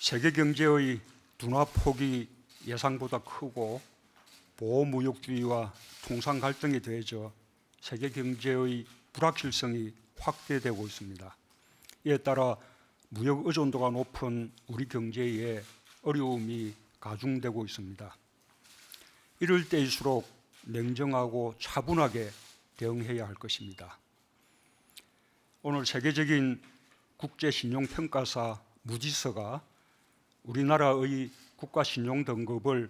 세계 경제의 둔화폭이 예상보다 크고 보호무역주의와 통상 갈등이 더해져 세계 경제의 불확실성이 확대되고 있습니다. 이에 따라 무역 의존도가 높은 우리 경제에 어려움이 가중되고 있습니다. 이럴 때일수록 냉정하고 차분하게 대응해야 할 것입니다. 오늘 세계적인 국제신용평가사 무디스가 우리나라의 국가신용 등급을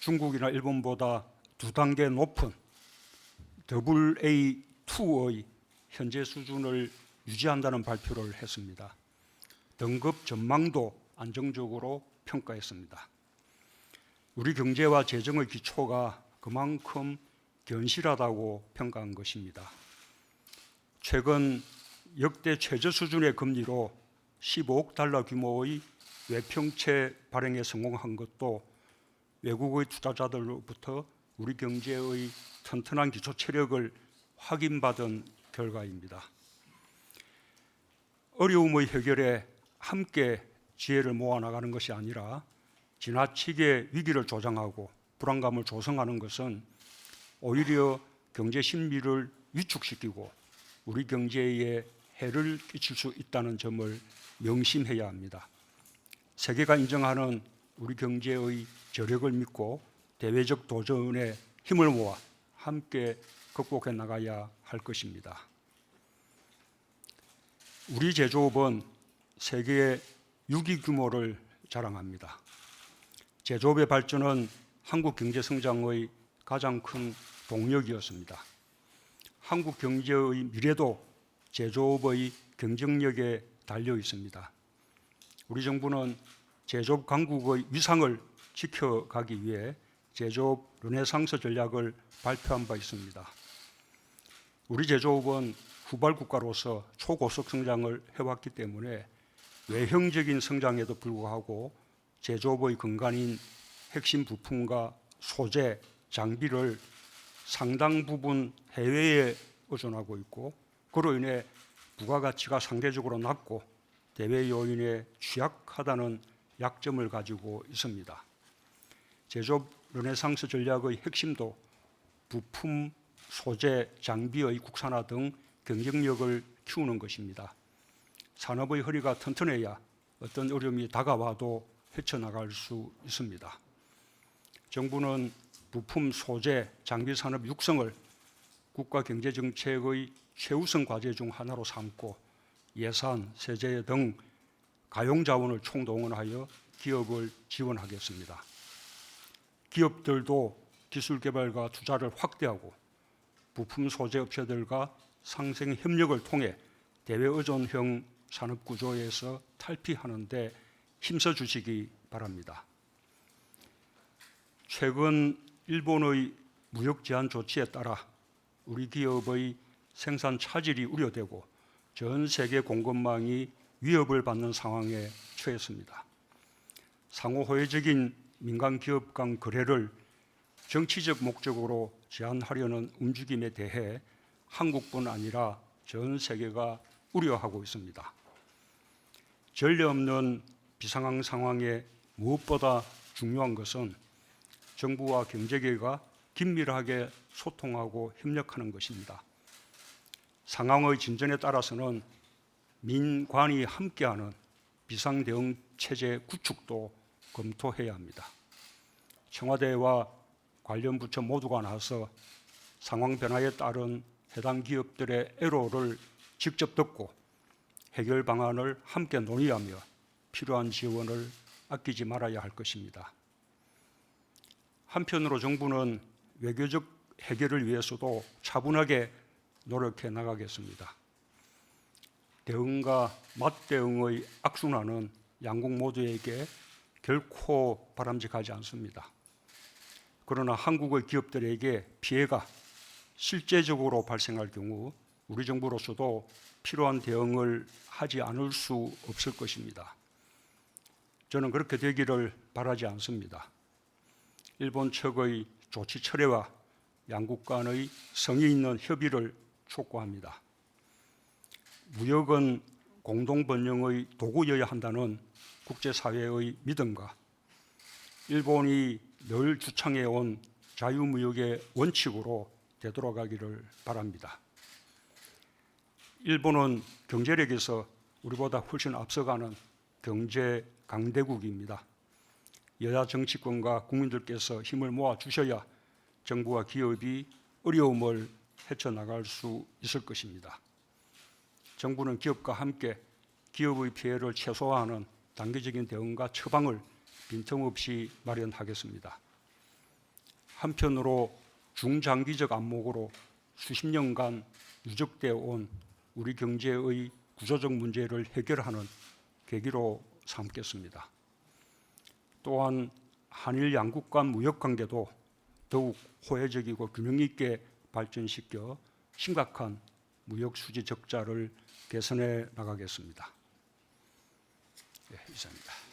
중국이나 일본보다 2단계 높은 AA2의 현재 수준을 유지한다는 발표를 했습니다. 등급 전망도 안정적으로 평가했습니다. 우리 경제와 재정의 기초가 그만큼 견실하다고 평가한 것입니다. 최근 역대 최저 수준의 금리로 15억 달러 규모의 외평채 발행에 성공한 것도 외국의 투자자들로부터 우리 경제의 튼튼한 기초 체력을 확인받은 결과입니다. 어려움의 해결에 함께 지혜를 모아나가는 것이 아니라 지나치게 위기를 조장하고 불안감을 조성하는 것은 오히려 경제 심리를 위축시키고 우리 경제에 해를 끼칠 수 있다는 점을 명심해야 합니다. 세계가 인정하는 우리 경제의 저력을 믿고 대외적 도전에 힘을 모아 함께 극복해 나가야 할 것입니다. 우리 제조업은 세계 6위 규모를 자랑합니다. 제조업의 발전은 한국 경제 성장의 가장 큰 동력이었습니다. 한국 경제의 미래도 제조업의 경쟁력에 달려 있습니다. 우리 정부는 제조업 강국의 위상을 지켜가기 위해 제조업 르네상스 전략을 발표한 바 있습니다. 우리 제조업은 후발 국가로서 초고속 성장을 해왔기 때문에 외형적인 성장에도 불구하고 제조업의 근간인 핵심 부품과 소재, 장비를 상당 부분 해외에 의존하고 있고 그로 인해 부가가치가 상대적으로 낮고 대외 요인에 취약하다는 약점을 가지고 있습니다. 제조업 르네상스 전략의 핵심도 부품, 소재, 장비의 국산화 등 경쟁력을 키우는 것입니다. 산업의 허리가 튼튼해야 어떤 어려움이 다가와도 헤쳐나갈 수 있습니다. 정부는 부품, 소재, 장비 산업 육성을 국가 경제정책의 최우선 과제 중 하나로 삼고 예산, 세제 등 가용자원을 총동원하여 기업을 지원하겠습니다. 기업들도 기술 개발과 투자를 확대하고 부품 소재 업체들과 상생 협력을 통해 대외 의존형 산업 구조에서 탈피하는 데 힘써 주시기 바랍니다. 최근 일본의 무역 제한 조치에 따라 우리 기업의 생산 차질이 우려되고 전 세계 공급망이 위협을 받는 상황에 처했습니다. 상호 호혜적인 민간 기업 간 거래를 정치적 목적으로 제한하려는 움직임에 대해 한국뿐 아니라 전 세계가 우려하고 있습니다. 전례 없는 비상황 상황에 무엇보다 중요한 것은 정부와 경제계가 긴밀하게 소통하고 협력하는 것입니다. 상황의 진전에 따라서는 민관이 함께하는 비상대응 체제 구축도 검토해야 합니다. 청와대와 관련 부처 모두가 나서 상황 변화에 따른 해당 기업들의 애로를 직접 듣고 해결 방안을 함께 논의하며 필요한 지원을 아끼지 말아야 할 것입니다. 한편으로 정부는 외교적 해결을 위해서도 차분하게 노력해 나가겠습니다. 대응과 맞대응의 악순환은 양국 모두에게 결코 바람직하지 않습니다. 그러나 한국의 기업들에게 피해가 실제적으로 발생할 경우 우리 정부로서도 필요한 대응을 하지 않을 수 없을 것입니다. 저는 그렇게 되기를 바라지 않습니다. 일본 측의 조치 철회와 양국 간의 성의 있는 협의를 촉구합니다. 무역은 공동 번영의 도구여야 한다는 국제사회의 믿음과 일본이 늘 주창해온 자유무역의 원칙으로 되돌아가기를 바랍니다. 일본은 경제력에서 우리보다 훨씬 앞서가는 경제 강대국입니다. 여야 정치권과 국민들께서 힘을 모아 주셔야 정부와 기업이 어려움을 헤쳐나갈 수 있을 것입니다. 정부는 기업과 함께 기업의 피해를 최소화하는 단계적인 대응과 처방을 빈틈없이 마련하겠습니다. 한편으로 중장기적 안목으로 수십 년간 누적되어 온 우리 경제의 구조적 문제를 해결하는 계기로 삼겠습니다. 또한 한일 양국 간 무역 관계도 더욱 호혜적이고 균형 있게 발전시켜 심각한 무역 수지 적자를 개선해 나가겠습니다. 네, 이상입니다.